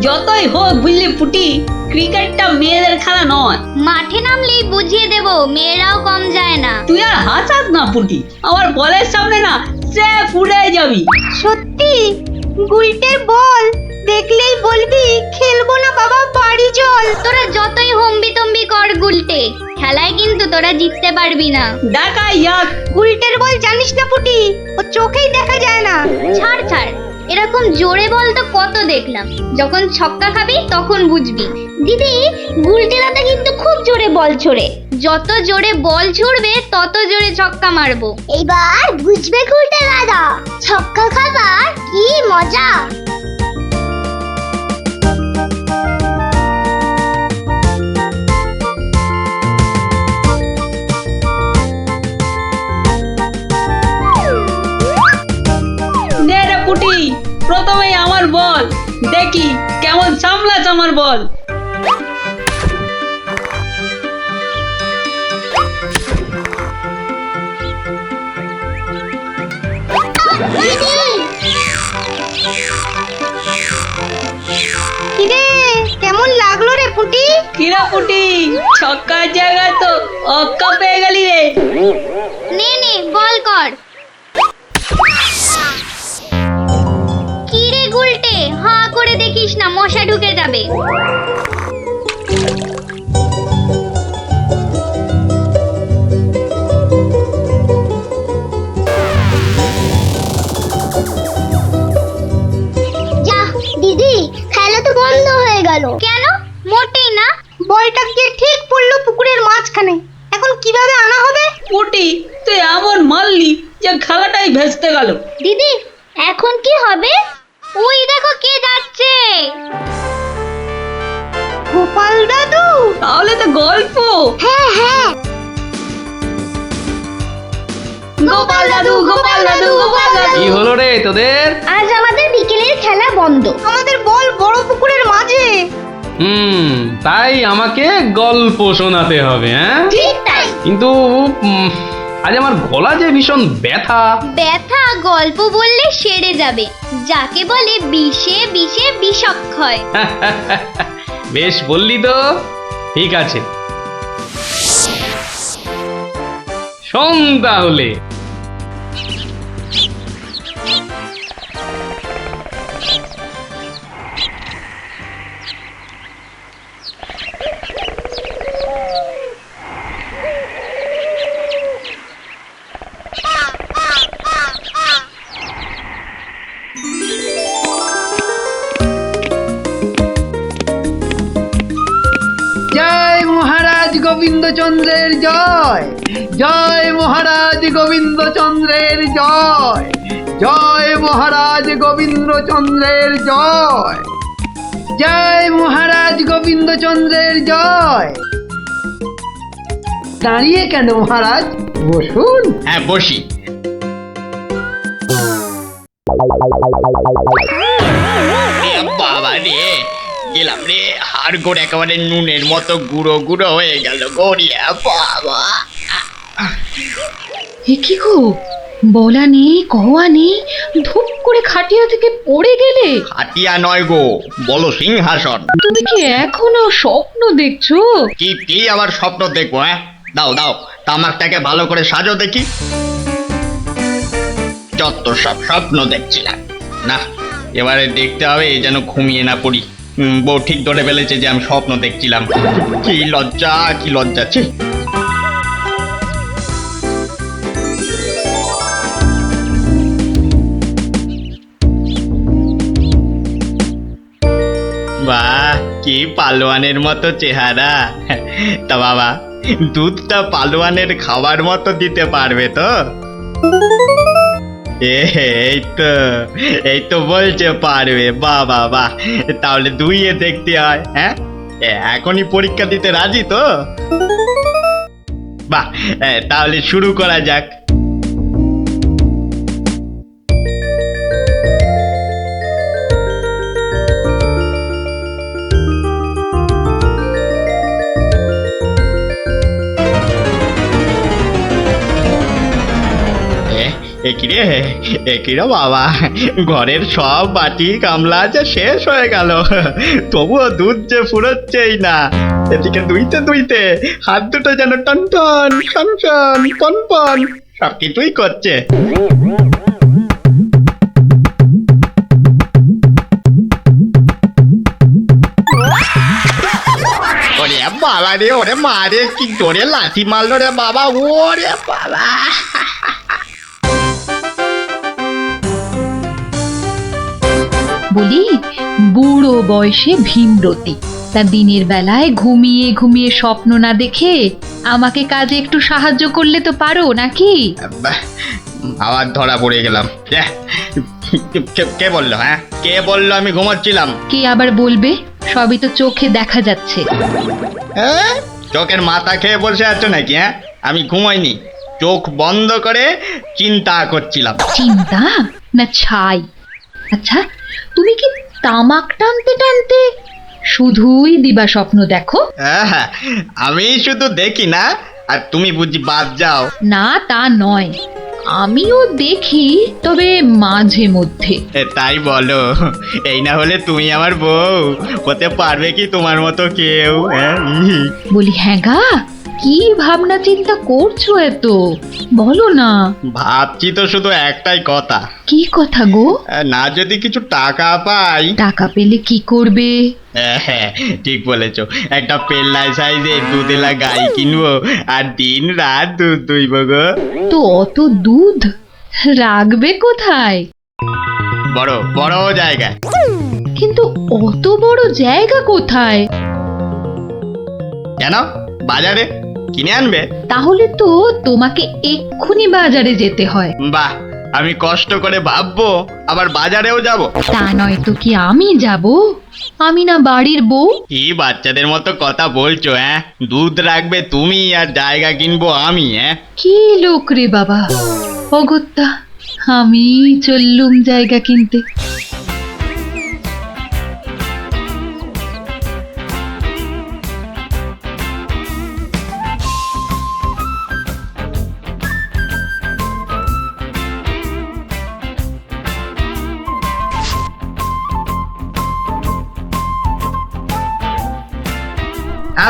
যতই হোক বুঝলি পুটি, ক্রিকেটটা মেয়েদের খেলা নয়। মাঠে নামলেই বুঝিয়ে দেব, মেয়েরাও কম যায় না। তুই আর হাসাস না পুটি, আমার বলের সামনে না সে উড়ে যাবি। সত্যি গুলটের বল দেখলেই বলবি খেলবো না বাবা, বাড়ি চল। তোরা যতই হম্বি তম্বি কর গুলটে, খেলায় কিন্তু তোরা জিততে পারবি না। দেখা যাক। গুলটের বল জানিস না পুটি, ও চোখেই দেখা যায় না। ছাড় ছাড়, এরকম জোরে বল তো কত দেখলাম, যখন ছক্কা খাবি তখন বুঝবি। দিদি, গুলটে দাদা কিন্তু খুব জোরে বল ছোড়ে, যত জোরে বল ছুড়বে তত জোরে ছক্কা মারবো। এইবার বুঝবে গুলটে দাদা, ছক্কা খাবার কি মজা। নে রে পুটি, প্রথমেই আমার বল, দেখি কেমন সামলাস আমার বল। কিরে কেমন লাগলো রে পুটি? কিরা পুটি, ছক্কার জায়গায় তো অক্কা পেয়ে গেলি রে। নে নে বল কর। কি রে গুলটে, হাঁ করে দেখিস না, মশা ঢুকে যাবে। যা দিদি, খেলা তো বন্ধ হয়ে গেল। কেন? মোটেই না। বলটা গিয়ে ঠিক পড়লো পুকুরের মাঝখানে, এখন কিভাবে আনা হবে? পুটি, তুই এমন মারলি যে খেলাটাই ভেস্তে গেল। দিদি, এখন কি হবে? ওই দেখো কে যাচ্ছে। গোপাল দাদু। তাহলে তো গল্প। হ্যাঁ হ্যাঁ, গোপাল দাদু, গোপাল দাদু, গোপাল দাদু। কি হলো রে তোদের? আজ আমাদের বিকেলের খেলা বন্ধ। আমাদের বল বড় পুকুরের মাঝে। তাই আমাকে গল্প শোনাতে হবে, হ্যাঁ? ঠিক তাই। কিন্তু আজ আমার গলা যে ভীষণ ব্যথা। ব্যথা গল্প বললে সেরে যাবে, যাকে বলে বিষে বিষে বিষক্ষয়। বেশ বললি তো, ঠিক আছে, শোন তাহলে। জয় মহারাজ গোবিন্দচন্দ্রের জয়, জয় মহারাজ গোবিন্দচন্দ্রের জয়, জয় মহারাজ গোবিন্দচন্দ্রের জয়, জয় মহারাজ গোবিন্দচন্দ্রের জয়। দাঁড়িয়ে কেন মহারাজ, বসুন। হ্যাঁ বসি। বাবা রে, গেলাম রে, হাড় গোড় একেবারে নুনের মতো গুঁড়ো গুঁড়ো হয়ে গেল গড়িয়া। বাবা, কি গো, বলা নেই কওয়া নেই, ধূপ করে খাটিয়া থেকে পড়ে গেলে। হাতিয়া নয় গো, বলো সিংহাসন। তুমি কি এখনো স্বপ্ন দেখছো? কি আবার স্বপ্ন দেখবো? হ্যাঁ, দাও দাও, তামাকটাকে ভালো করে সাজো দেখি। যত সব স্বপ্ন দেখছিলাম, না এবারে দেখতে হবে যেন ঘুমিয়ে না পড়ি। বউ ঠিক ধরে ফেলেছে যে আমি স্বপ্ন দেখছিলাম। কি লজ্জা, কি লজ্জা। ছি। বাহ, কি পালোয়ানের মতো চেহারা। তা বাবা, দুধটা পালোয়ানের খাবার মতো দিতে পারবে তো? এই তো বলছে পারবে। বাহ বাহ বাহ, তাহলে দুইয়ে দেখতে হয়। হ্যাঁ, এখনই পরীক্ষা দিতে রাজি তো? বাহ, তাহলে শুরু করা যাক। একিরে বাবা, ঘরের সব বাটি গামলা যে শেষ হয়ে গেল, তবুও দুধ যে ফুরোচ্ছেই না। এদিকে দুইতে দুইতে হাত দুটো যেন টন টন টন টন পন পন সব কিছুই করছে। ওরে বাবা রে, ওরে মা রে, কি জোরে লাথি মারলো রে বাবা, ওরে বাবা। বলি, বুড়ো বয়সে ভীমরতি, তা দিনের বেলায় ঘুমিয়ে ঘুমিয়ে স্বপ্ন না দেখে আমাকে কাজে একটু সাহায্য করলে তো পারো নাকি? বাহ, আবার ধরা পড়ে গেলাম। কে বললো? হ্যাঁ, কে বললো আমি ঘুমাচ্ছিলাম? কে আবার বলবে? সবই তো চোখে দেখা যাচ্ছে। হ্যাঁ, চোখের মাথা খেয়ে বসে আছো নাকি? হ্যাঁ, আমি ঘুমাইনি, চোখ বন্ধ করে চিন্তা করছিলাম। চিন্তা না ছাই? আচ্ছা, তুমি কি তামাক টানতে টানতে শুধুই দিবা স্বপ্ন দেখো? হ্যাঁ, আমি শুধু দেখি না, আর তুমি বুঝি বাদ যাও? না, তা নয়, আমিও দেখি, তবে মাঝে মধ্যে। তাই বলো? এই না হলে তুমি আমার বউ হতে পারবে কি তোমার মতো কেউ? হ্যাঁ, বলি, হ্যাঁ গা, কি ভাবনা চিন্তা করছো এত? বলো না। ভাবছি তো শুধু একটাই কথা। কি কথা গো? না যদি কিছু টাকা পাই। টাকা পেলে কি করবে? হ্যাঁ, ঠিক বলেছো, একটা পেল্লাই সাইজের দুধেলা গাই কিনবো আর দিন রাত দুধ দুইব গো। তো অত দুধ রাখবে কোথায়? বড় বড় জায়গায়। কিন্তু অত বড় জায়গা কোথায়? কেন? বাজারে কিনে আনবে? তাহলে তো তোমাকে এক্ষুনি বাজারে যেতে হয়। বাহ, আমি কষ্ট করে ভাববো আবার বাজারেও যাব? তা নয় তো কি আমি যাব? আমি না বাড়ির বউ? কি বাচ্চাদের মতো কথা বলছো? হ্যাঁ, দুধ রাখবে তুমি আর জায়গা কিনবো আমি? হ্যাঁ, কি লোক রে বাবা, অগত্যা আমি চললুম জায়গা কিনতে।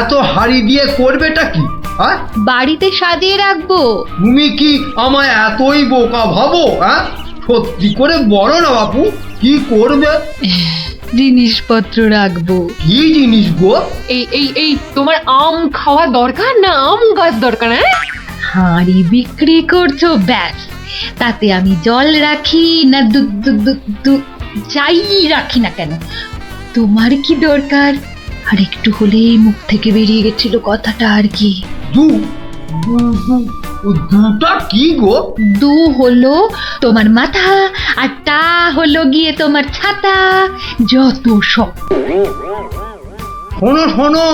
এত হাড়ি দিয়ে করবেটা কি? হ্যাঁ, বাড়িতে সাজিয়ে রাখবো। তুমি কি আমায় এতই বোকা ভাবো? হ্যাঁ, সত্যি করে বলো না বাপু, কি করবে? জিনিসপত্র রাখবো। কি জিনিস গো? এই তোমার আম খাওয়া দরকার না আম গাছ দরকার? হ্যাঁ, হাঁড়ি বিক্রি করছো, ব্যাস। তাতে আমি জল রাখি না দুধ দুধ দুধ দুধ যাই রাখি না কেন, তোমার কি দরকার? আর একটু হলেই মুখ থেকে বেরিয়ে গেছিল কথাটা আর কি। দুটা কি গো? দু হলো তোমার মাথা, আর টা হলো গিয়ে তোমার ছাতা, যত সব। শোনো শোনো,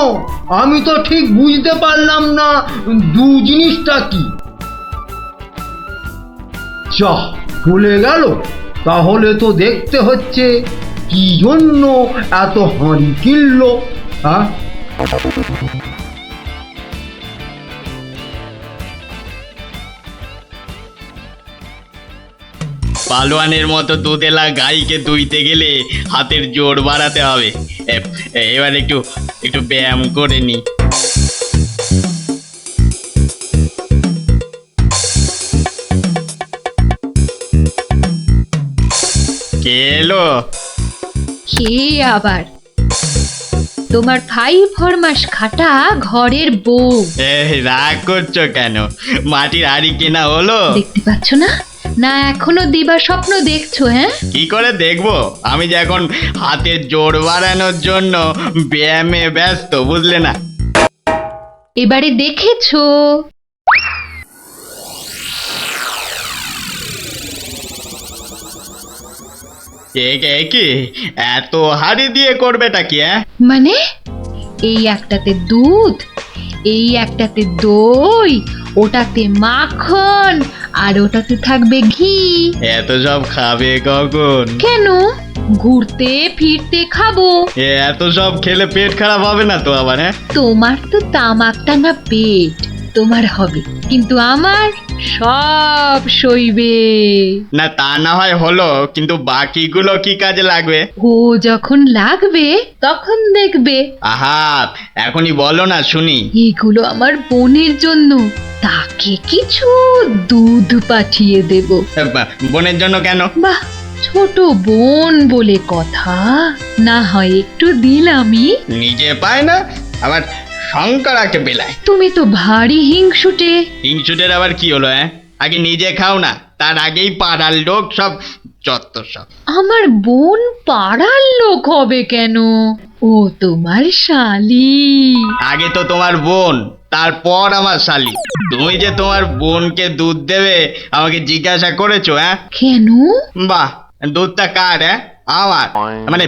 আমি তো ঠিক বুঝতে পারলাম না দু জিনিসটা কি। যা চলে গেল, তাহলে তো দেখতে হচ্ছে কি জন্য এত হাঁড়ি কিনলো। হ্যাঁ, পালোয়ানের মতো দুধেলা গাইকে দুইতে গেলে হাতের জোর বাড়াতে হবে। এবার একটু একটু ব্যায়াম করে নি। কে এলো? কে আবার? তোমার 5 ফরমাস খাটা ঘরের বউ। রাগ করছো কেন? মাটির হাড়ি কেনা হলো? দেখতে পাচ্ছ না? না এখনো দিবা স্বপ্ন দেখছো? হ্যাঁ, কি করে দেখবো? আমি যে এখন হাতের জোর বাড়ানোর জন্য ব্যায়ামে ব্যস্ত, বুঝলে না? এবারে দেখেছো? কি এত হাড়ি দিয়ে করবেটা কি? মানে এই একটাতে দুধ, এই একটাতে দই, ওটাতে মাখন, আর ওটাতে থাকবে ঘি। এত সব খাবে কখন? কেন? ঘুরতে ফিরতে খাবো। এত সব খেলে পেট খারাপ হবে না তো আবার? হ্যাঁ, তোমার তো তামাক টানা পেট, তোমার হবে, কিন্তু আমার সব সইবে। না তা না হয় হলো, কিন্তু বাকিগুলো কি কাজে লাগবে? ও যখন লাগবে তখন দেখবে। আহা, এখনই বলো না শুনি। এগুলো আমার বোনের জন্য, তাকে কিছু দুধ পাঠিয়ে দেব। বোনের জন্য কেন? বাহ, ছোট বোন বলে কথা, না হয় একটু দিলামই। নিজে পায় না, আবার শঙ্করাকে বেলায়। তুমি তো ভারী হিংসুটে। হিংসুটের আবার কি হলো? আগে নিজে খাও না, তার আগেই পাড়ার লোক সব যত সব। আমার বোন পাড়ার লোক হবে কেন? ও তোমার শালি। আগে তো তোমার বোন, তারপর আমার শালি। তুমি যে তোমার বোনকে দুধ দেবে আমাকে জিজ্ঞাসা করেছো? কেন? বাহ, দুধটা কার? আমার, মানে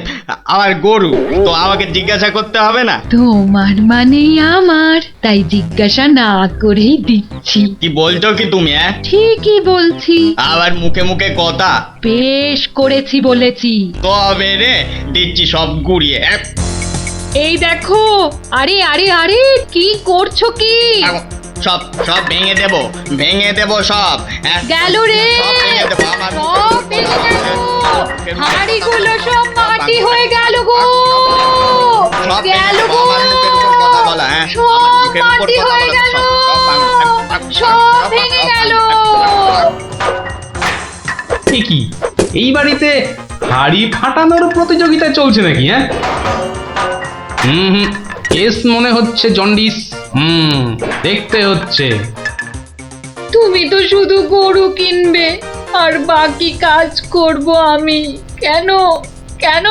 আমার গরু, তো আমাকে জিজ্ঞাসা করতে হবে না? তোমার মানেই আমার, তাই জিজ্ঞাসা না করেই দিচ্ছি। কি বলছো কি তুমি? ঠিকই বলছি। আবার মুখে মুখে কথা। বেশ করেছি বলেছি। তবে রে দিচ্ছি সব গুড়িয়ে। এই দেখো, আরে আরে আরে, কি করছো কি? সব সব ভেঙে দেবো, ভেঙে দেবো সব। গেল রে, সব ভেঙে দেবো। আমার সব ভেঙে গেল। হাঁড়িগুলো সব মাটি হয়ে গেল গো, সব গেল গো, আমার মুখের উপর কথা বলা। সব মাটি হয়ে গেল, সব ভেঙে গেল। কি এই বাড়িতে হাড়ি ফাটানোর প্রতিযোগিতা চলছে নাকি? হুম, কেস মনে হচ্ছে জন্ডিস। দেখতে হচ্ছে। তুমি তো শুধু গরু কিনবে আর বাকি কাজ করব আমি। কেন কেন?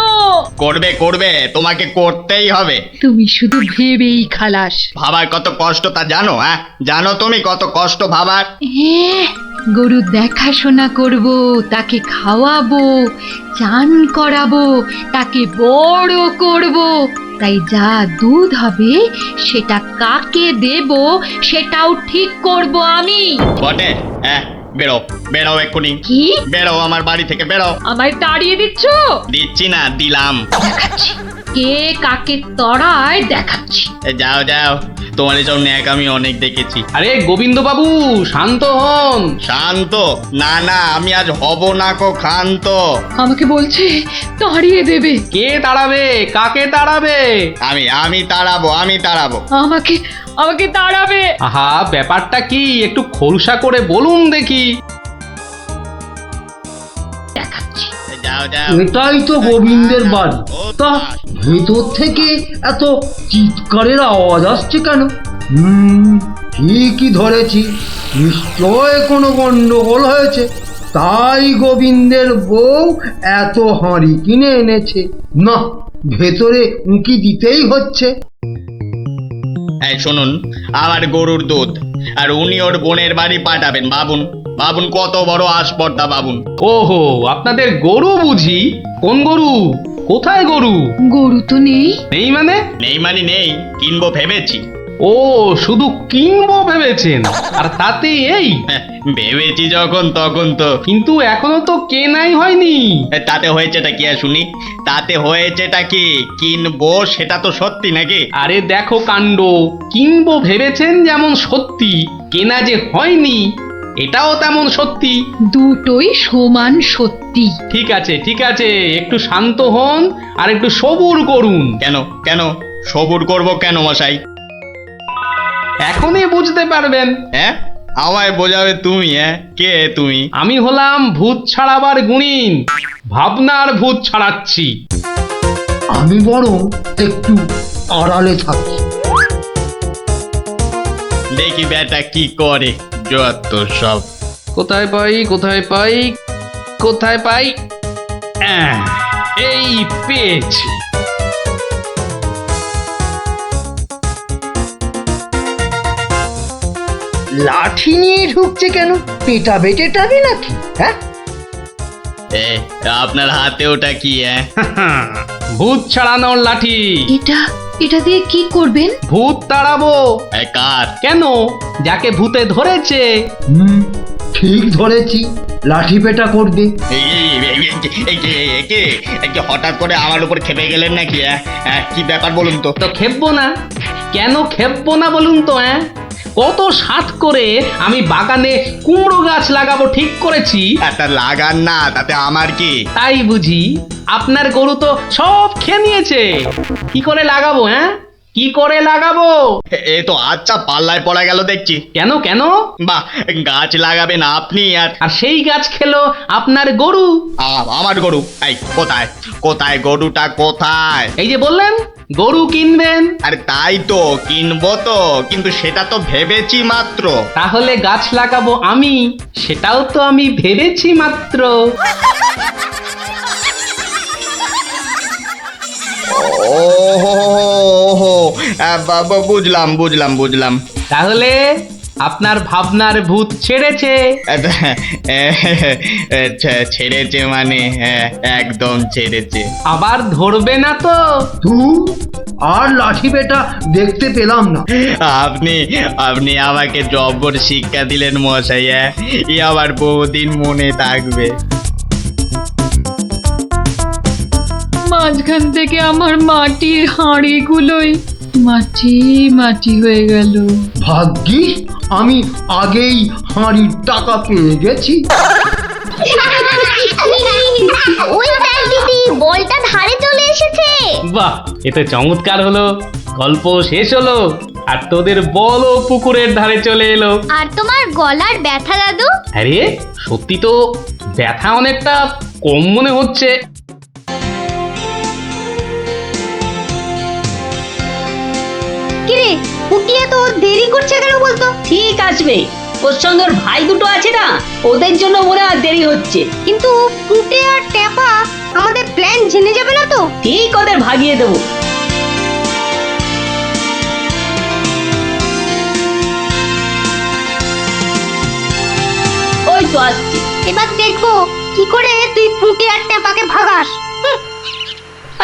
করবে করবে, তোমাকে করতেই হবে। তুমি শুধু ভেবেই খালাস। ভাবার কত কষ্ট তা জানো? জানো তুমি কত কষ্ট ভাবার? গরু দেখাশোনা করব, তাকে খাওয়াবো, চান করাবো, তাকে বড় করব, তাই যা দুধ হবে সেটা কাকে দেব সেটাও ঠিক করব আমি। বটে? বেরো বেরো এক্ষুনি। কি? বেরো আমার বাড়ি থেকে, বেরো। আমায় তাড়িয়ে দিচ্ছ? দিচ্ছি না, দিলাম। দেখাচ্ছি কে কাকে তড়ায়, দেখাচ্ছি। যাও যাও, তোমার এসব ন্যাক আমি অনেক দেখেছি। আরে গোবিন্দ বাবু, শান্ত হন। শান্ত? না না, আমি আজ হব না কো ক্ষান্ত। আমাকে বলছে তাড়িয়ে দেবে। কে তাড়াবে? কাকে তাড়াবে? আমি তাড়াবো, আমি তাড়াবো। আমাকে আমাকে তাড়াবে। আহা, ব্যাপারটা কি একটু খোলসা করে বলুন দেখি। দেখাচ্ছি। যাও যাও। এটাই তো গোবিন্দের বাড়ি। তা ভেতর থেকে এত চিৎকারের আওয়াজ আসছে কেন? ঠিকই ধরেছি, নিশ্চয় কোনো গন্ডগোল হয়েছে, তাই গোবিন্দের বউ এত হাঁড়ি কিনে এনেছে। না, ভেতরে উঁকি দিতেই হচ্ছে। এই শুনুন, আমার গরুর দুধ, আর উনি ওর বোনের বাড়ি পাঠাবেন। ভাবুন ভাবুন, কত বড় আসপর্দা ভাবুন। ওহো, আপনাদের গরু বুঝি? কোন গরু? কোথায় গরু? গরু তো নেই। নেই মানে? নেই মানে নেই, কিনবো ভেবেছি। ও, শুধু কিনবো ভেবেছেন? আর তাতে এই? ভেবেছি যখন তখন তো। কিন্তু এখনো তো কেনাই হয়নি। তাতে হয়েছেটা কি শুনি? তাতে হয়েছেটা কি? কিনবো সেটা তো সত্যি নাকি? আরে দেখো কাণ্ড, কিনবো ভেবেছেন যেমন সত্যি, কেনা যে হয়নি এটাও তেমন সত্যি। দুটোই সমান সত্যি। ঠিক আছে ঠিক আছে, একটু শান্ত হন আর একটু সবুর করুন। কেন কেন সবুর করব কেন মশাই? এখনই বুঝতে পারবেন। আমায় বোঝাবে তুমি? কে তুমি? আমি হলাম ভূত ছাড়াবার গুণিন, ভাবনার ভূত ছাড়াচ্ছি। আমি বরং একটু আড়ালে থাকি। দেখি বেটা কি করে, যত সব। কোথায় পাই কোথায় পাই কোথায় পাই? এই পেয়েছি। লাঠি নিয়ে ঢুকছে কেন? পেটা বেটেটাবি নাকি? আপনার হাতে ওটা কি? ভূত ছাড়ানোর লাঠি। এটা দিয়ে কি করবেন? ভূত তাড়াবো। কার? কেন? যাকে ভূতে ধরেছে। ঠিক ধরেছি, লাঠি পেটা করবে। হঠাৎ করে আমার উপর খেপে গেলেন নাকি? কি ব্যাপার বলুন তো? তো খেপবো না? কেন খেপবো না বলুন তো? কত সাত করে আমি বাগানে কুমড়ো গাছ লাগাবো ঠিক করেছি। একটা লাগান না, তাতে আমার কি? তাই বুঝি আপনার গরু তো সব খেয়ে নিয়েছে। কি করে লাগাবো? হ্যাঁ, কি করে লাগাবো? এ তো আচ্ছা পাল্লায় পড়া গেল দেখছি। কেন কেন? বাহ, গাছ লাগাবেন আপনি আর আর সেই গাছ খেলো আপনার গরু। আমার গরু? এই কোথায় কোথায় গরুটা কোথায়? এই যে বললেন গরু কিনবেন। আরে তাই তো কিনবো তো, কিন্তু সেটা তো ভেবেছি মাত্র। তাহলে গাছ লাগাবো আমি, সেটাও তো আমি ভেবেছি মাত্র। ওহো, বুঝলাম বুঝলাম বুঝলাম। তাহলে আপনার ভাবনার ভূত ছেড়েছে। ছেড়েছে মানে? হ্যাঁ, একদম ছেড়েছে। আবার ধরবে না তো? তুই আর লাঠি বেটা দেখতে পেলাম না। আপনি আপনি আমাকে জব্বর শিক্ষা দিলেন মশাই। এ আবার বহুদিন মনে থাকবে। মাঝখান থেকে আমার মাটির হাঁড়িগুলোই মাটি মাটি হয়ে গেল। ভাগ্যিস আমি আগেই হাঁড়ির টাকা পেয়ে গেছি। ওই দেখ দিদি, বলটা ধারে চলে এসেছে। বাহ, এ তো চমৎকার হলো। গল্প শেষ হলো আর তোদের বলও পুকুরের ধারে চলে এলো। আর তোমার গলার ব্যথা দাদু? আরে সত্যি তো ব্যথা অনেকটা কম মনে হচ্ছে। কিরে পুটিয়ে তো দেরি করছে কেন বলতো? ঠিক আসবে, ওর সঙ্গে ওর ভাই দুটো আছে না, ওদের জন্য মনে হয় দেরি হচ্ছে। কিন্তু পুটে আর টেপা আমাদের প্ল্যান জেনে যাবে না তো? ঠিক ওদের ভাগিয়ে দেবো। ওই তো আসছে। এবার দেখবো কি করে তুই পুটে আর টেপাকে ভাগাস।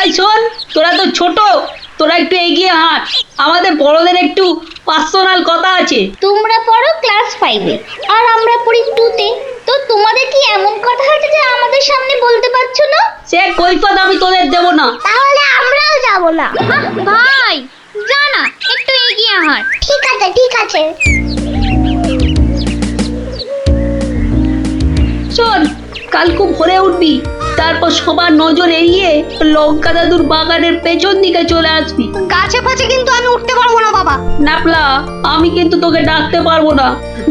এই শোন, তোরা তো ছোট, তোরা একটু এগিয়ে হাঁট, আমাদের বড়দের একটু পার্সোনাল কথা আছে। তোমরা পড়ো ক্লাস 5-এ আর আমরা পড়ি 2-তে। তো তোমাদের কি এমন কথা আছে যে আমাদের সামনে বলতে পারছো না? সে কৈফত আমি তোদের দেবো না। তাহলে আমরাও যাব না। ভাই যা না, একটু এগিয়ে হাঁট। ঠিক আছে ঠিক আছে। শোন, কাল খুব ভোরে উঠবি, তারপর সবার নজর এড়িয়ে লঙ্কা দাদুর বাগানের পেছন দিকে চলে আসবি। গাছে ফাছে কিন্তু আমি উঠতে পারবো না বাবা। নাপলা, আমি কিন্তু তোকে ডাকতে পারবো না।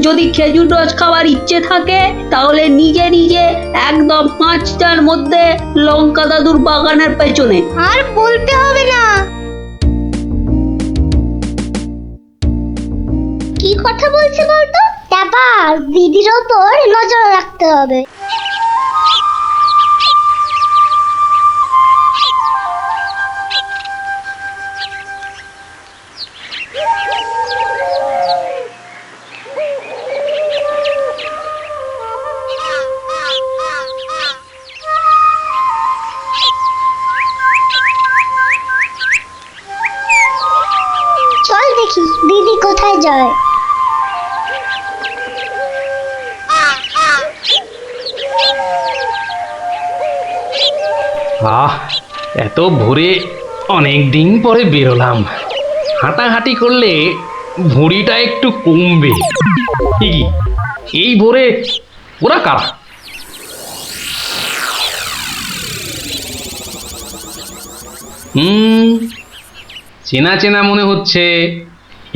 যদি খেজুর রস খাওয়ার ইচ্ছে থাকে তাহলে নিজে নিজে একদম 5টার মধ্যে লঙ্কা দাদুর বাগানের পেছনে। আর বলতে হবে না। কি কথা বলছে বলতো? টাপা, দিদির ওপর নজর রাখতে হবে। চল দেখি দিদি কোথায় যায়। এত ভোরে অনেক দিন পরে বেরোলাম। হাঁটাহাঁটি করলে ভুঁড়িটা একটু কমবে। কি এই ভোরে ওরা কারা? চেনা চেনা মনে হচ্ছে,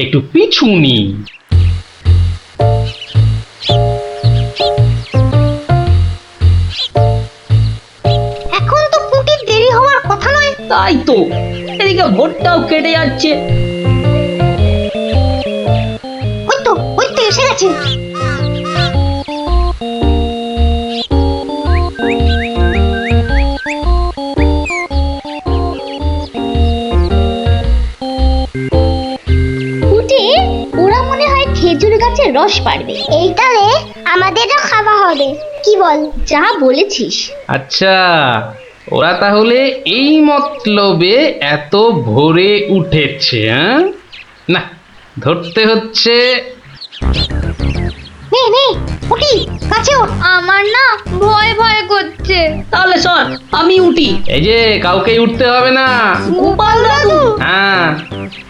একটু পিছু নি। এখন তো পুটির দেরি হওয়ার কথা নয়। তাই তো, এদিকে ভোটটাও কেটে যাচ্ছে। ওই তো এসে গেছে। ওরা মনে হয় খেজুর গাছের রস পাড়বে। এইটারে আমাদেরও খাওয়া হবে। কি বল? যা বলেছিস। আচ্ছা, ওরা তাহলে এই মতলবে এত ভোরে উঠেছে। হ্যাঁ, না ধরতে হচ্ছে। নে নে উঠি, কাছে ওঠ। আমার না ভয় ভয় করছে। তাহলে শোন, আমি উঠি। এই যে কাউকেই উঠতে হবে না। গোপাল দাদু, হ্যাঁ,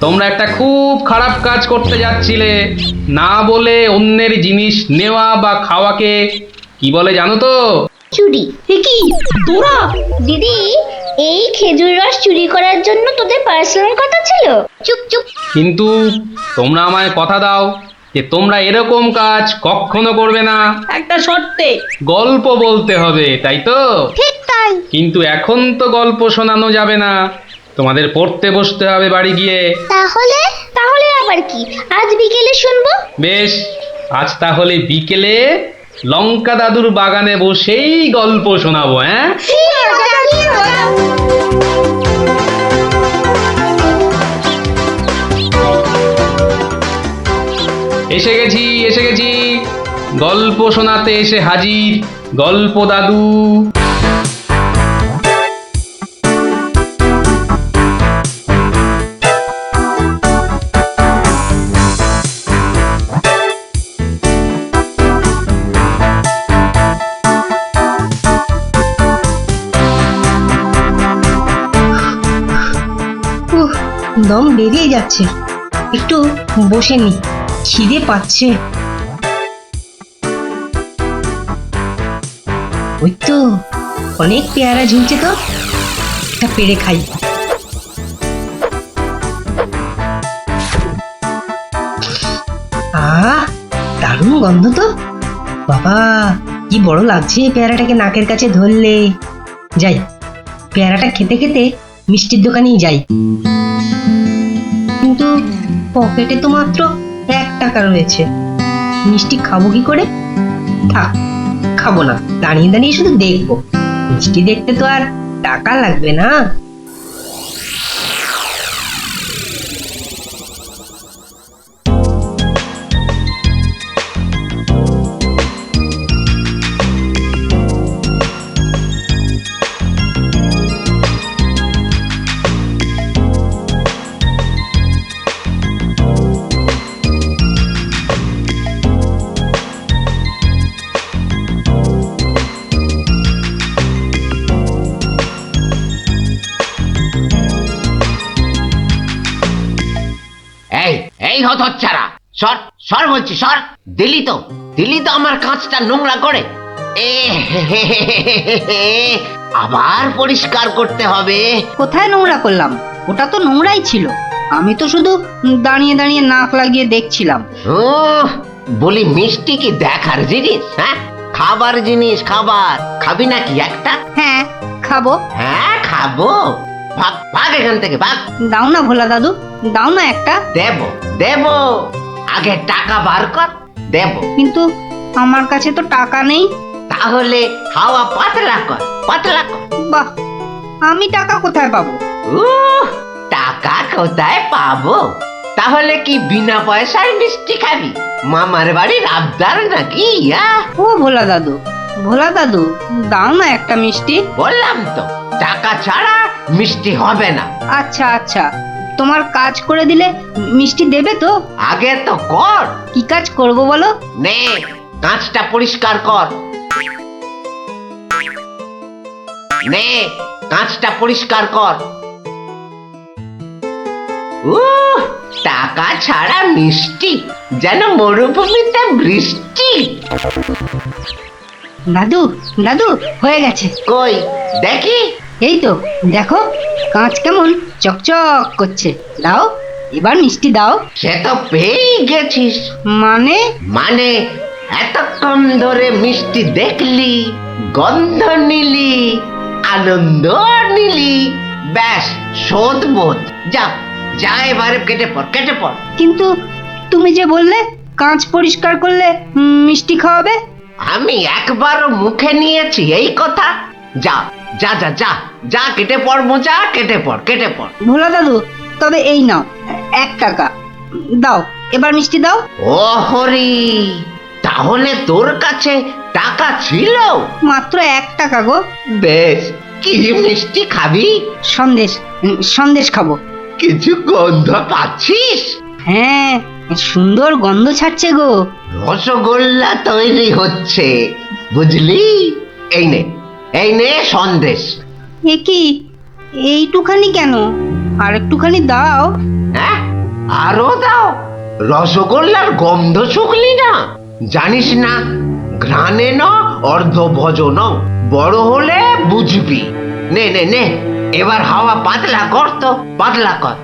তোমরা একটা খুব খারাপ কাজ করতে যাচ্ছিলে। না বলে অন্যের জিনিস নেওয়া বা খাওয়াকে কি বলে জানো তো? চুরি। এ কি তোরা? দিদি, এই খেজুর রস চুরি করার জন্য তোদের পার্সোনাল কথা ছিল? চুপ চুপ। কিন্তু তোমরা আমায় কথা দাও যে তোমরা এরকম কাজ কখনো করবে না। একটা শর্তে। গল্প বলতে হবে, তাই তো? ঠিক তাই। কিন্তু এখন তো গল্প শোনানো যাবে না, তোমাদের পড়তে বসতে হবে বাড়ি গিয়ে। তাহলে তাহলে আবার কি? আজ বিকেলে শুনবো। বেশ, আজ তাহলে বিকেলে লঙ্কা দাদুর বাগানে বসেই গল্প শোনাবো। হ্যাঁ, এসে গেছি এসে গেছি, গল্প শোনাতে এসে হাজির গল্প দাদু। দম বেরিয়ে যাচ্ছে, একটু বসে নি, খিদে পাচ্ছে। ওই তো অনেক পেয়ারা ঝুলছে, তো একটা পেড়ে খাই। আহ, দারুণ গন্ধ তো। বাবা, কি বড় লাগছে পেয়ারাটাকে নাকের কাছে ধরলে। যাই, পেয়ারাটা খেতে খেতে মিষ্টির দোকানেই যাই। কিন্তু পকেটে তো মাত্র 1 টাকা রয়েছে, মিষ্টি খাবো কি করে? থাক, খাবো না, দাঁড়িয়ে দাঁড়িয়ে শুধু দেখবো। মিষ্টি দেখতে তো আর টাকা লাগবে না। এই এই হতচ্ছাড়া, সর সর বলছি, সর। দিলি তো আমার কাঁচটা নোংরা করে। এ আবার পরিষ্কার করতে হবে। কোথায় নোংরা করলাম? ওটা তো নোংরাই ছিল। আমি তো শুধু দাঁড়িয়ে দাঁড়িয়ে নাক লাগিয়ে দেখছিলাম। বলি, মিষ্টি কি দেখার জিনিস? হ্যাঁ, খাবার জিনিস। খাবার খাবি নাকি একটা? হ্যাঁ, খাবো। হ্যাঁ, খাবো। ভাগ ভাগ এখান থেকে, ভাগ। দাও না ভোলা দাদু, দাও না একটা। দেব দেব, আগে টাকা বার কর, দেব। কিন্তু আমার কাছে তো টাকা নেই। তাহলে হাওয়া পাতলা কর, পাতলা কর। বাহ, আমি টাকা কোথায় পাবো? টাকা কোথায় পাবো? তাহলে কি বিনা পয়সায় মিষ্টি খাবি? মামার বাড়ির আবদার নাকি? ও ভোলা দাদু, ভোলা দাদু, দাও না একটা মিষ্টি। বললাম তো, টাকা ছাড়া মিষ্টি হবে না। আচ্ছা আচ্ছা, তোমার কাজ করে দিলে মিষ্টি দেবে তো? আগে তো কর। কি কাজ করব বলো? নে, কাঁচটা পরিষ্কার কর। নে, কাঁচটা পরিষ্কার কর। টাকা ছাড়া মিষ্টি যেন মরুভূমিতে বৃষ্টি। দাদু দাদু, হয়ে গেছে। কই দেখি। এই তো দেখো, কাঁচ কেমন চকচক করছে। দাও, এবার মিষ্টি দাও। সে তো পেয়ে গেছিস। মানে? মানে এতক্ষণ ধরে মিষ্টি দেখলি, গন্ধ নিলি, আনন্দ নিলি, ব্যাস শোধ বোধ। যা যা, এবারে কেটে পড়, কেটে পড়। কিন্তু তুমি যে বললে কাঁচ পরিষ্কার করলে মিষ্টি খাওয়াবে। আমি একবারও মুখে নিয়েছি এই কথা? যা যা যা যা যা, কেটে পড় মোজা, কেটে পড়, কেটে পড়। ভোলা দাদু, তবে এই নাও 1 টাকা দাও, এবার মিষ্টি দাও। ও হরি, তাহলে তোর কাছে টাকা ছিল? মাত্র 1 টাকা গো। বেশ, কি মিষ্টি খাবি? সন্দেশ, সন্দেশ খাবো। কিছু গন্ধ পাচ্ছিস? হ্যাঁ, সুন্দর গন্ধ ছাড়ছে গো। রসগোল্লা তৈরি হচ্ছে, বুঝলি? এই নে সন্দেশ। এ কি, এইটুখানি কেন? আর একটুখানি দাও। হ্যাঁ, আরো দাও। রসগোল্লার গন্ধ শুকলি না? জানিস না, ঘ্রাণে ন অর্ধ ভজন, বড় হলে বুঝবি। নে নে নে, এবার হাওয়া পাতলা কর তো, পাতলা কর।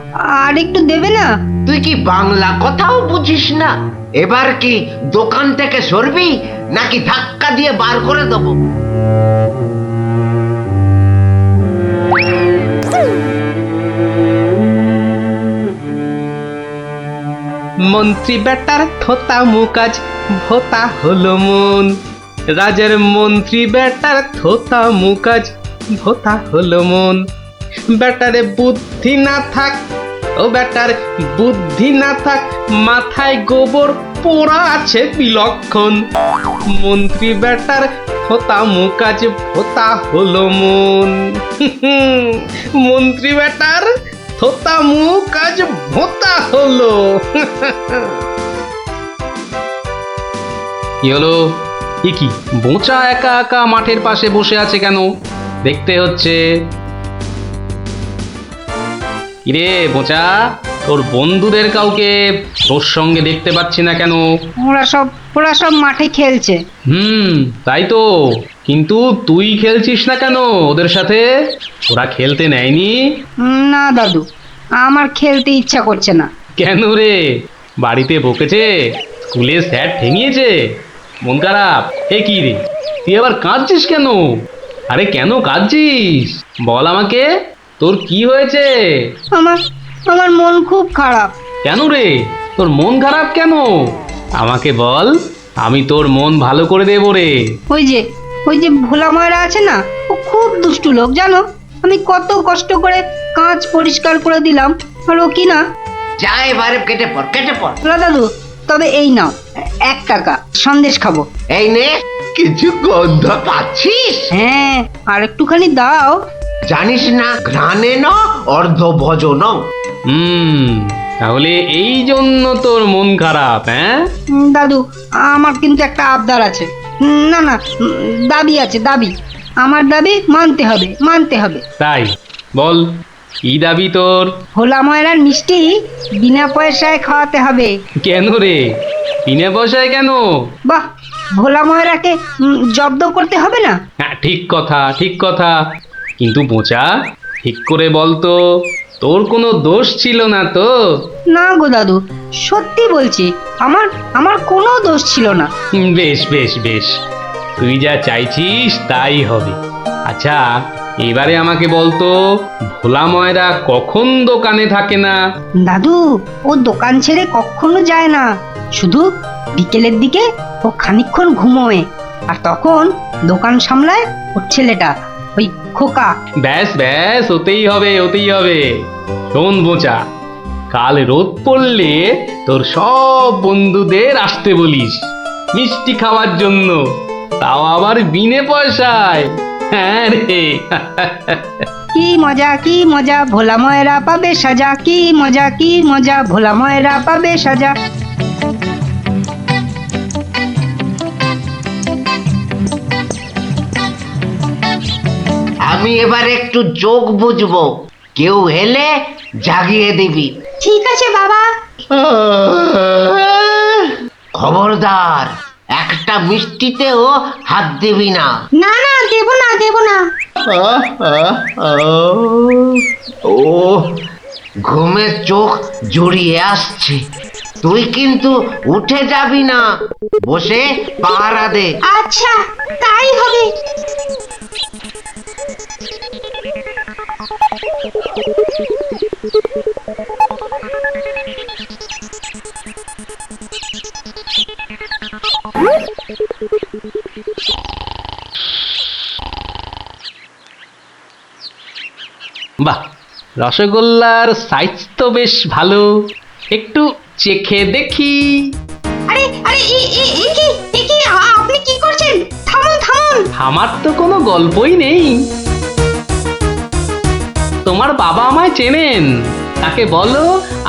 আর একটু দেবে না? তুই কি বাংলা কথাও বুঝিস না? এবার কি দোকান থেকে সরবি নাকি ধাক্কা দিয়ে বার করে দেবো? মন্ত্রী বেটার থোতা মুকাজ ভোতা হলো মন, রাজার মন্ত্রী বেটার থোতা মুকাজ ভোতা হলো মন। বেটারে বুদ্ধি না থাক, ও বেটার বুদ্ধি না থাক, মাথায় গোবর পোড়া আছে বিলক্ষণ। মন্ত্রী বেটার থোতা মুকাজ ভোতা হলো মন। মন্ত্রী বেটার থোতা মুখ আজ ভোতা হলো। কি হলো? এ কি, বোঁচা একা একা মাঠের পাশে বসে আছে কেন? দেখতে হচ্ছে। কিরে বোঁচা, তোর বন্ধুদের কাউকে তোর সঙ্গে দেখতে পাচ্ছি না কেন? ওরা সব মাঠে খেলছে। তাই তো, কিন্তু তুই খেলছিস না কেন ওদের সাথে? ওরা খেলতে নেয়নি? না দাদু, আমার খেলতে ইচ্ছা করছে না। কেন রে, বাড়িতে বকেছে? স্কুলে স্যার ঠেঙিয়েছে? মন খারাপ? এ কি রে, তুই আবার কাঁদছিস কেন? আরে কেন কাঁদছিস বল আমাকে, তোর কি হয়েছে? আমার মন খুব খারাপ। কেন রে, তোর মন খারাপ কেন? আমাকে বল, আমি তোর মন ভালো করে দেবো রে। ওই যে ভোলা ময়রা আছে না, ও খুব দুষ্টু লোক জানো। আমি কত কষ্ট করে কাঁচ পরিষ্কার করে দিলাম, আর ও কি না। যা এবারে কেটে পড়, কেটে পড়। দাদু, তবে এই নাও 1 টাকা, সন্দেশ খাবো। এই নে, কিছু গন্ধ পাচ্ছিস? হ্যাঁ, আর একটুখানি দাও। জানিস না, ঘ্রাণে ন অর্ধ ভজন। তাহলে এই জন্য তোর মন খারাপ? হ্যাঁ দাদু, আমার কিন্তু একটা আবদার আছে। না, দাবি আছে, দাবি। আমার দাবি মানতে হবে। তাই বল, কি দাবি তোর? ভোলা ময়রার মিষ্টি বিনা পয়সায় খাওয়াতে হবে। কেন রে, বিনা পয়সায় কেন? বাহ, ভোলা ময়রাকে জব্দ করতে হবে না? হ্যাঁ, ঠিক কথা। কিন্তু বোঁচা, ঠিক করে বলতো, তোর কোনো দোষ ছিল না তো? না গো দাদু, সত্যি বলছি, আমার কোনো দোষ ছিল না। বেশ, তুই যা চাইছিস তাই হবে। আচ্ছা, এবারে আমাকে বলতো, ভোলা ময়রা কখন দোকানে থাকে না? দাদু, ও দোকান ছেড়ে কখনো যায় না। শুধু বিকেলের দিকে ও খানিকক্ষণ ঘুমোয়, আর তখন দোকান সামলায় ওর ছেলেটা, ওই খোকা। ব্যাস, ওতেই হবে। শোন বোঁচা, কাল রোদ পড়লে তোর সব বন্ধুদের আসতে বলিস মিষ্টি খাওয়ার জন্য, তাও আবার বিনে পয়সায়। হ্যাঁ রে। কি মজা, ভোলা ময়রা পাবে সাজা। কি মজা, ভোলা ময়রা পাবে সাজা। আমি এবার একটু যোগ বুঝবো, কেউ এলে জাগিয়ে দিবি। ঠিক আছে বাবা। খবরদার, একটা মিষ্টিতেও হাত দিবি না। না, দেব না। ও, ঘুমে চোখ জড়িয়ে আসছে। তুই কিন্তু উঠে যাবি না, বসে পাহারা দে। আচ্ছা, তাই হবে। বাহ, রসগোল্লার সাইজ তো বেশ ভালো, একটু চেখে দেখি। আরে আপনি কি করছেন? থামুন। আমার তো কোনো গল্পই নেই। তোমার বাবা আমায় চেনেন, তাকে বলো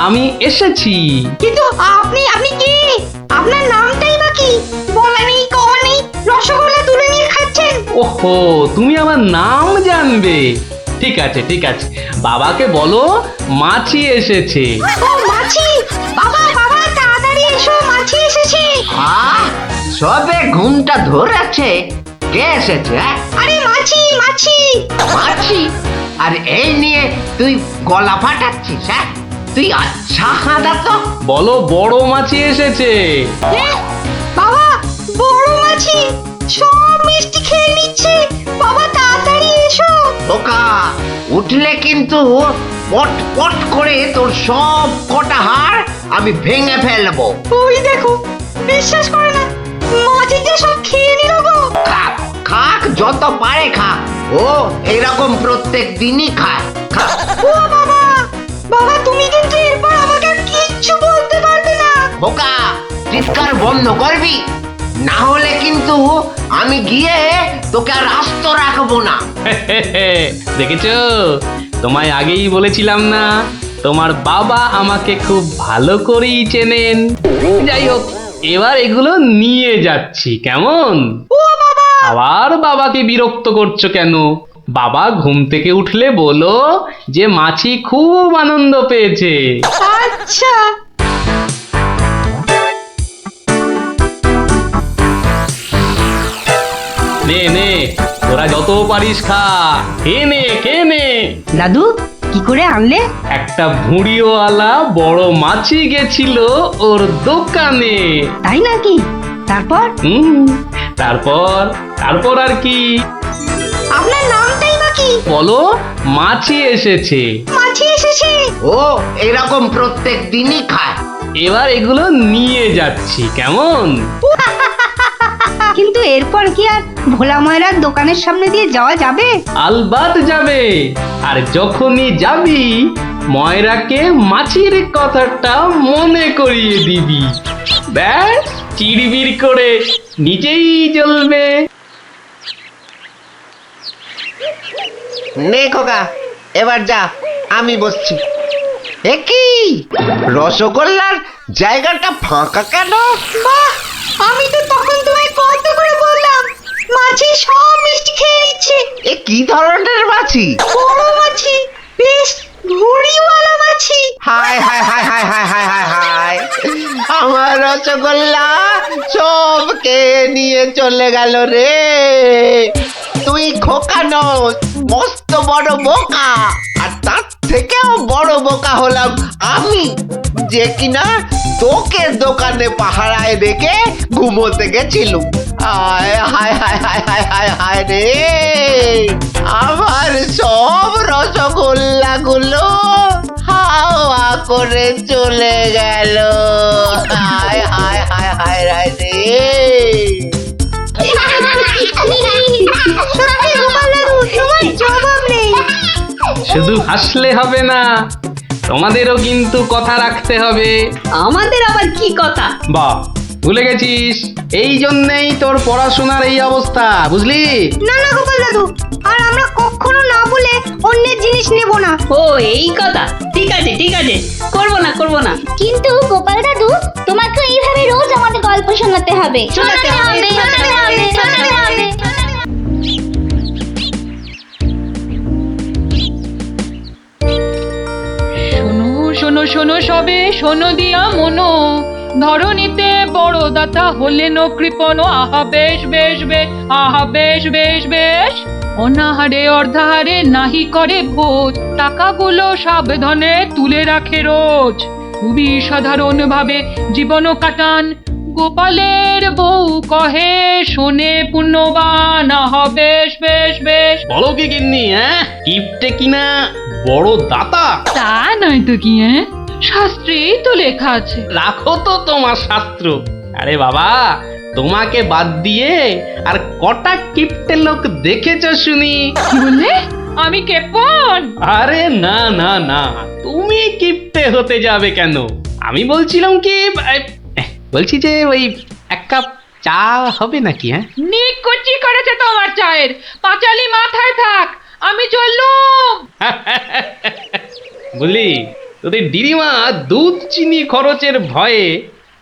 আমি এসেছি। কিন্তু আপনি আপনি কি? আপনার নামটাই বা কি? বলা নেই কওয়া নেই, রসগোল্লা তুলে নিয়ে খাচ্ছেন। ওহো, তুমি আমার নাম জানবে? ঠিক আছে ঠিক আছে, বাবাকে বলো মাছি এসেছে। ও মাছি! বাবা বাবা তাড়াতাড়ি এসো, মাছি এসেছে। সবে ঘুমটা ধরেছে, কে এসেছে? আরে মাছি মাছি! মাছি? আর এই নিয়ে তুই গলা ফাটাচ্ছিস? হ্যাঁ, তুই আচ্ছা হাঁদা তো। বলো বড় মাছি এসেছে। বাবা বড় মাছি সব মিষ্টি খেয়ে নিচ্ছে। বাবা তাড়াতাড়ি এসো। ওকা উঠলে কিন্তু পট পট করে তোর সব কটা হাড় আমি ভেঙে ফেলবো। ওই দেখো, বিশ্বাস করে না, মাছি যে সব খেয়ে নিল গো। খাক খাক, যত পারে খাক। ও এরকম প্রত্যেক দিনই খায়। খা। ও বাবা, বাবা তুমি কিন্তু এরপর আমাকে কিচ্ছু বলতে পারবে না। ওকা চিৎকার বন্ধ করবি, না হলে কিন্তু আমি গিয়ে তোকে আর আস্ত রাখবো না। দেখেছো, তোমায় আগেই বলেছিলাম না তোমার বাবা আমাকে খুব ভালো করেই চেনেন। যাই হোক, এবার এগুলো নিয়ে যাচ্ছি, কেমন? আবার বাবাকে বিরক্ত করছো কেন? বাবা ঘুম থেকে উঠলে বলো যে মাছি খুব আনন্দ পেয়েছে। আচ্ছা। নে নে, তোরা যত পারিস খা, খেয়ে নে খেয়ে নে। দাদু কি করে আনলে? একটা ভুঁড়িওয়ালা বড় মাছি গেছিল ওর দোকানে। তাই নাকি? তারপর? তারপর তারপর আর কি? আপনার নামটাই বা কি? বলো মাছি এসেছে। মাছি এসেছে। ও এরকম প্রত্যেক দিনই খায়। এবার এগুলো নিয়ে যাচ্ছি, কেমন? কিন্তু এরপর কি আর ভোলা ময়রার দোকানের সামনে দিয়ে যাওয়া যাবে? আলবাত যাবে। আর যখনই যাবি ময়রাকে মাছির কথাটা মনে করিয়ে দিবি। ব্যাস চিড়বিড় করে নিজেই জ্বলবে। নে খোকা, এবার যা, আমি বসছি। এ কি রসগোল্লার জায়গাটা ফাঁকা কেন? বাহ, আমি তো তখন তোমায় কত করে বললাম মাছি সব মিষ্টি খেয়ে নিচ্ছে। এ কি ধরনের মাছি? বড় মাছি, বেশ ভুঁড়িওয়ালা মাছি। হায় হায় হায় হায় হায় হায় হায় হায়, আমার রসগোল্লা সব খেয়ে নিয়ে চলে গেল রে। তুই খোকা নস, মস্ত বড় বোকা। আর তার থেকেও বড় বোকা হলাম আমি, যে কিনা তোকে দোকানে পাহারায় রেখে ঘুমোতে গেছিলুম। হায় হায় হায় হায় হায় হায় হায় রে, আমার সব রসগোল্লা গুলো হাওয়া করে চলে গেল। হায় হায় হায় হায় হায় রে। সত্যি গোপাল দাদু, তোমার জবাব নেই। শুধু হাসলে হবে না, তোমাদেরও কিন্তু কথা রাখতে হবে। আমাদের আবার কি কথা? বাহ, ভুলে গেছিস? এই জন্যেই তোর পড়াশোনার এই অবস্থা, বুঝলি? না না গোপাল দাদু, আর আমরা কখনো না বলে অন্যের জিনিস নেব না। ও এই কথা, ঠিক আছে ঠিক আছে, করবো না করবো না। কিন্তু গোপাল দাদু, তোমাকে এইভাবে রোজ আমাদের গল্প শোনাতে হবে। শোনাতে হবে, শোনাতে হবে, শোনাতে হবে। শোনো শোনো শোনো সবে, শোনো দিয়া মনো, ধরণীতে বড় দাতা হলেন কৃপণ। আহা বেশ বেশ বেশ, আহা বেশ বেশ বেশ, অনাহারে অর্ধাহারে নাহি করে ভোজ, টাকাগুলো সাবধানে তুলে রাখে রোজ। খুবই সাধারণ ভাবে জীবন কাটান, গোপালের বউ কহে শোনে পুণ্যবান। আহা বেশ বেশ বেশ। বলো কি গিন্নি, হ্যাঁ? কিপটে কিনা বড় দাতা? তা নয় তো কি, হ্যাঁ, শাস্ত্রেই তো লেখা আছে। রাখো তো তোমার শাস্ত্র। আরে বাবা, তোমাকে বাদ দিয়ে আর কটা কিপটে লোক দেখেছো শুনি? কি বললে? আমি কেপন? আরে না না না, তুমি কিপটে হতে যাবে কেন? আমি বলছিলাম কি, বলছি যে ওই এক কাপ চা হবে নাকি? হ্যাঁ, নিকুচি করেছে তোমার চায়ের, পাঁচালি মাথায় থাক, আমি চললুম। বুঝলি, তোদের দিদিমা দুধ চিনি খরচের ভয়ে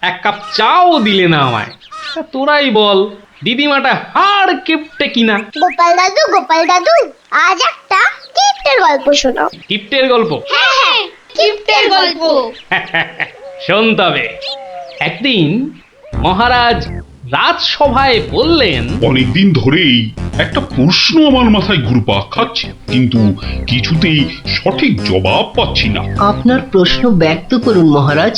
এক কাপ চাও দিলে না আমায়। তা তোরাই বল, দিদিমাটা হাড় কিপটে কিনা? গোপাল দাদু আজ একটা কিপ্টের গল্প শোনাও। কিপ্টের গল্প? হ্যাঁ, কিপ্টের গল্প। শোন তবে। একদিন মহারাজ রাজসভায় বললেন, অনেকদিন ধরেই একটা প্রশ্ন আমার মাথায় ঘুরপাক খাচ্ছে, কিন্তু কিছুতেই সঠিক জবাব পাচ্ছি না। আপনার প্রশ্ন ব্যক্ত করুন মহারাজ,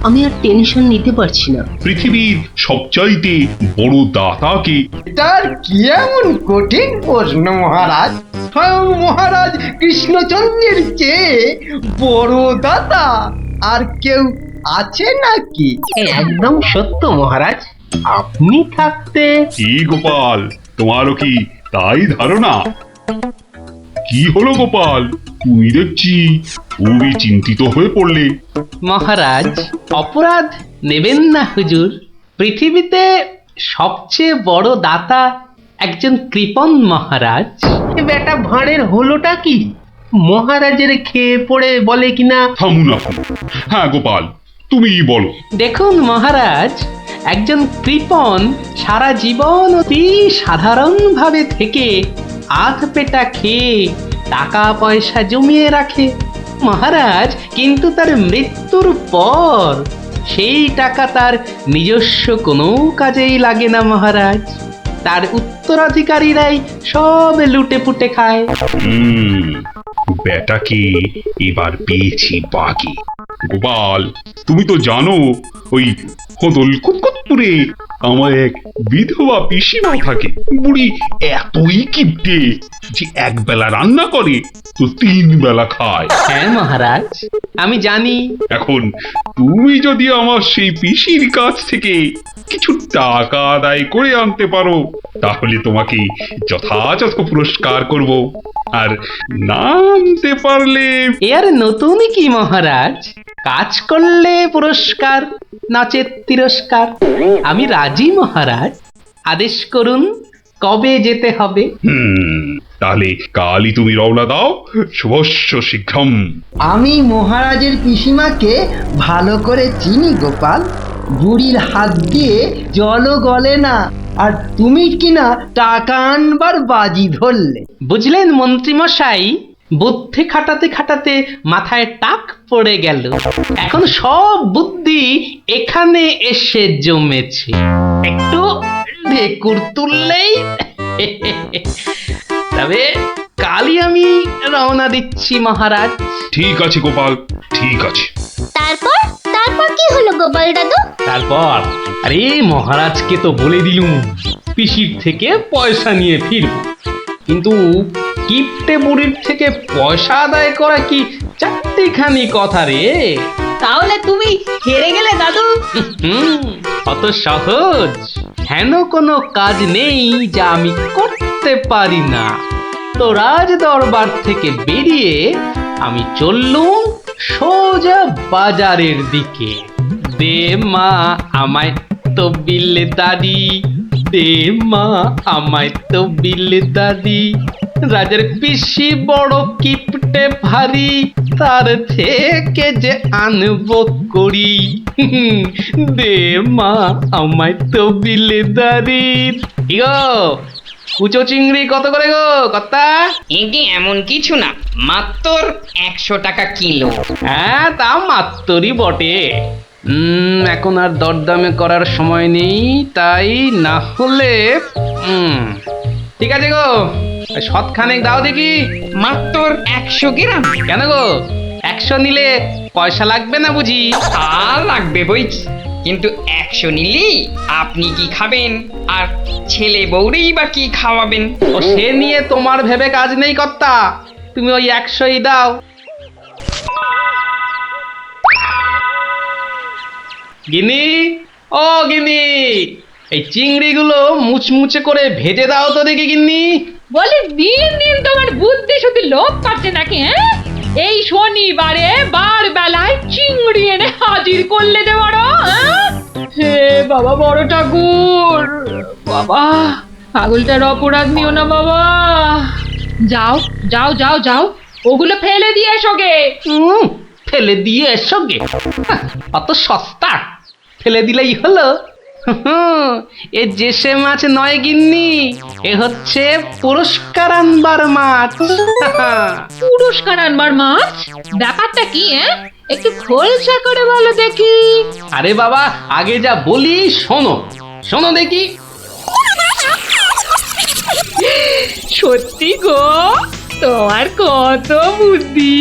আমি আর টেনশন নিতে পারছি না। পৃথিবীর সবচাইতে বড় দাতাকে? এটার কি এমন কঠিন প্রশ্ন মহারাজ? স্বয়ং মহারাজ কৃষ্ণচন্দ্রের চেয়ে বড় দাতা আর কেউ আছে নাকি? একদম সত্য মহারাজ, আপনি থাকতে। কি গোপাল, তোমারও কি তাই ধারণা? কি হলো গোপাল, তুমি দেখছি খুবই চিন্তিত হয়ে পড়লে। মহারাজ অপরাধ নেবেন না হুজুর, পৃথিবীতে সবচেয়ে বড় দাতা একজন কৃপণ মহারাজ। বেটা ভাঁড়ের হলোটা কি? মহারাজের খেয়ে পড়ে বলে কিনা। থামুন আপনি। হ্যাঁ গোপাল, তুমি বলো। দেখুন মহারাজ, একজন কৃপণ সারা জীবন অতি সাধারণভাবে থেকে আধ পেটা খেয়ে টাকা পয়সা জমিয়ে রাখে মহারাজ, কিন্তু তার মৃত্যুর পর সেই টাকা তার নিজস্ব কোনো কাজেই লাগে না মহারাজ। তার উত্তরাধিকারীরাই সব লুটে পুটে খায়। বেটাকে এবার পেয়েছি বাগে। গোপাল, তুমি তো জানো ওই হদল কুতকুতপুরে আমার এক বিধবা পিসিমা থাকে। বুড়ি এতই কিপটে যে এক বেলা রান্না করে তো 3 বেলা খায়। হ্যাঁ মহারাজ, আমি জানি। এখন তুমি যদি আমার সেই পিসির কাছ থেকে কিছু টাকা আদায় করে আনতে পারো, তাহলে তোমাকে যথাযথ পুরস্কার করব। আর না আনতে পারলে এর নতুন কি মহারাজ, কাজ করলে পুরস্কার, নাচের তিরস্কার। আমি রাজি মহারাজ, আদেশ করুন কবে যেতে হবে। তাহলে কালই তুমি রওনা দাও, শুভস্য শীঘ্রম। আমি মহারাজের পিসিমাকে ভালো করে চিনি গোপাল, বুড়ির হাত দিয়ে জলও গলে না, আর তুমি কিনা টাকা আনবার বাজি ধরলে। বুঝলেন মন্ত্রী মশাই, বুদ্ধি খাটাতে খাটাতে মাথায় টাক পড়ে গেল। এখন সব বুদ্ধি এখানে এসে জমেছে, একটু ঢেকুর তুললেই। তবে কালই আমি রওনা দিচ্ছি মহারাজ। ঠিক আছে গোপাল, ঠিক আছে। তারপর কি হলো গোপাল দাদু? তারপর আরে মহারাজকে তো বলে দিলুম পিসির থেকে পয়সা নিয়ে ফিরব, কিন্তু কিপ্টে বুড়ির থেকে পয়সা আদায় করা কি চারটিখানি কথা রে। তাহলে তুমি হেরে গেলে দাদু? অত সহজ হেন কোনো কাজ নেই যা আমি করতে পারি না। তো রাজ দরবার থেকে বেরিয়ে আমি চললুম সোজা বাজারের দিকে। দে মা আমায় তো বিলে দাদি, দে মা আমায় তো বিলে দাদি। রাজার পিসি বড় কিপটে ভারী, তার থেকে যে আনবো করি। দে মা আমায় তো বিলে দাদি। ইগো কুচো চিংড়ি কত করে গো কর্তা? এটি এমন কিছু না, মাত্র 100 টাকা কিলো। হ্যাঁ তা মাত্রই বটে। এখন আর দরদামে করার সময় নেই, তাই না হলে ঠিক আছে গো, শতখানেক দাও দেখি। মাত্র 100 গ্রাম? কেন গো, 100 নিলে পয়সা লাগবে না বুঝি? তা লাগবে বইছি, কিন্তু 100 নিলেই আপনি কি খাবেন আর ছেলে বউরেই বা কি খাওয়াবেন? ও সে নিয়ে তোমার ভেবে কাজ নেই কর্তা, তুমি ওই 100ই দাও। গিনি, ও গিনি, এই চিংড়িগুলো মুচমুচে করে ভেজে দাও তো দেখি গিন্নি। বলে দিন দিন তোমার বুদ্ধি শুধু লোভ পাচ্ছে নাকি? হ্যাঁ, এই শনিবারে বার বেলায় চিংড়ি এনে হাজির করলে যে বড়। হে বাবা বড় ঠাকুর, বাবা পাগলটার অপরাধ নিও না বাবা। যাও যাও যাও যাও, ওগুলো ফেলে দিয়ে এসো গে। ফেলে দিয়ে এসো গে, অত সস্তা? ফেলে দিলেই হলো। এ জেসে মাছ নয় গিন্নি, এ হচ্ছে পুরস্কার আনবার মাছ। পুরস্কার আনবার মাছ? ব্যাপারটা কি একটু খোলসা করে বলো দেখি। আরে বাবা, আগে যা বলি শোনো, শোনো দেখি। সত্যি গো, তোমার কত বুদ্ধি।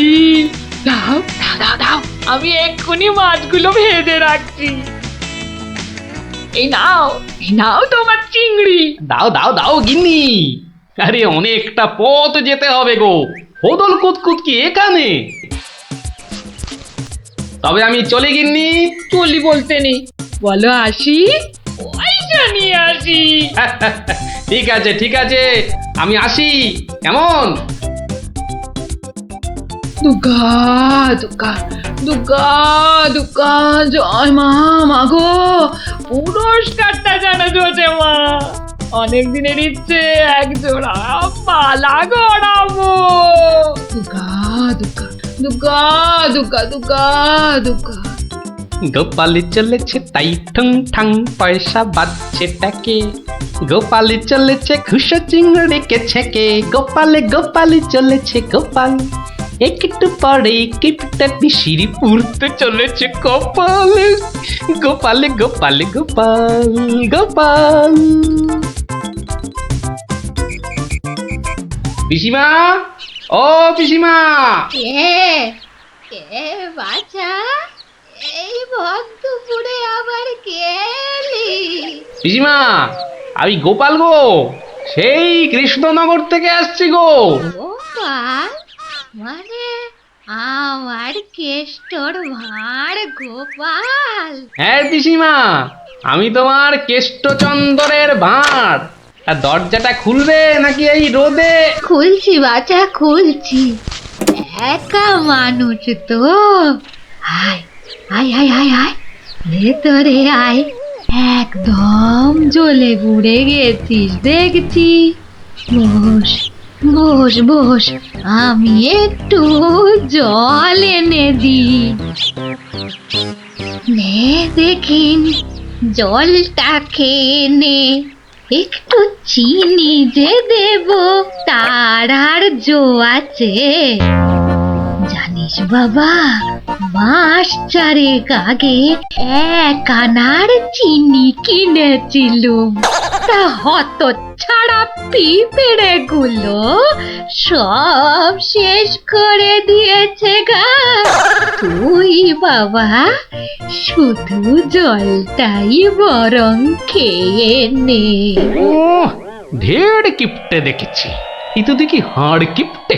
দাও দাও দাও দাও, আমি এক্ষুনি মাছগুলো ভেজে রাখছি। এই নাও তোমার চিংড়ি। দাও দাও দাও গিন্নি। আরে অনেকটা পথ যেতে হবে গো, হোদল কুতকুত কি এখানে? তবে আমি চলি গিন্নি। চলি বলতে নেই, বলো আসি, পয়সা নিয়ে আসি। ঠিক আছে ঠিক আছে, আমি আসি, কেমন? দুর্গা দুর্গা দুর্গা দুর্গা, জয় মা। মাগো, পুরস্কারটা যেন জোটে মা। অনেক দিনের ইচ্ছে, এক জোড়া পালা গড়াবো। দুর্গা দুর্গা দুর্গা দুর্গা দুর্গা দুর্গা। গোপালি চলেছে তাই ঠুং ঠাং, পয়সা বাজছে টাকে। গোপালি চলেছে খুশো চিংড়িকে ছেকে। গোপালে গোপালি চলেছে গোপাল, একটু পরে কিপটা পিসিরি পুরতে চলেছে কপালে। গোপালে গোপালে গোপাল গোপাল। পিসিমা, ও পিসিমা। কে বাছা, এই ভদ্রপুরে আবার কে এলি? পিসিমা, আমি গোপাল গো, সেই কৃষ্ণনগর থেকে আসছি গো। গোপাল মানে আমার কেষ্টর ভাঁড় গোপাল? হ্যাঁ পিসিমা, আমি তোমার কেষ্টচন্দরের ভাঁড়। আর দরজাটা খুলবে নাকি এই রোদে? খুলছি বাছা, খুলছি। একা মানুষ তো, আয় আয় আয় আয় আয়, ভেতরে আয়। একদম জ্বলে পুড়ে গেছিস দেখছি। বস বস বস, আমি একটু জল এনে দিই। নে দেখিন, জলটা খেয়ে নে। একটু চিনি যে দেব, তার আর জো আছে? জানিস বাবা, মাস চারেক আগে 1 আনার চিনি কিনেছিলুম। তা হত ছাড়া পিঁপড়ে গুলো সব শেষ করে দিয়েছে গা। তুই বাবা শুধু জলটাই বরং খেয়ে নে। ও, ঢের কিপটে দেখেছি, এ তো দেখি হাড় কিপটে।